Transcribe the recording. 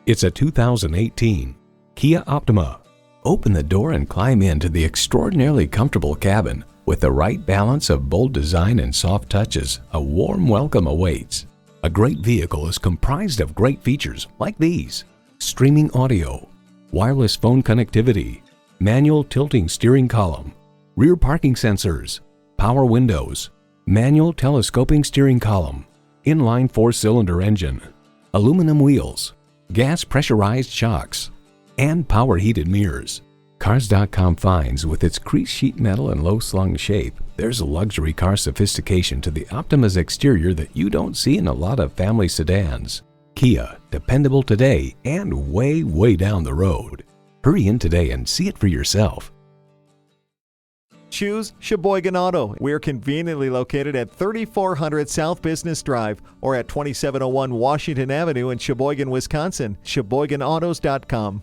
It's a 2018 Kia Optima. Open the door and climb into the extraordinarily comfortable cabin. With the right balance of bold design and soft touches, a warm welcome awaits. A great vehicle is comprised of great features like these: streaming audio, wireless phone connectivity, manual tilting steering column, rear parking sensors, power windows, manual telescoping steering column, inline 4-cylinder engine, aluminum wheels, gas pressurized shocks, and power heated mirrors. Cars.com finds with its crease sheet metal and low slung shape, there's a luxury car sophistication to the Optima's exterior that you don't see in a lot of family sedans. Kia, dependable today and way, way down the road. Hurry in today and see it for yourself. Choose Sheboygan Auto. We're conveniently located at 3400 South Business Drive or at 2701 Washington Avenue in Sheboygan, Wisconsin. SheboyganAutos.com.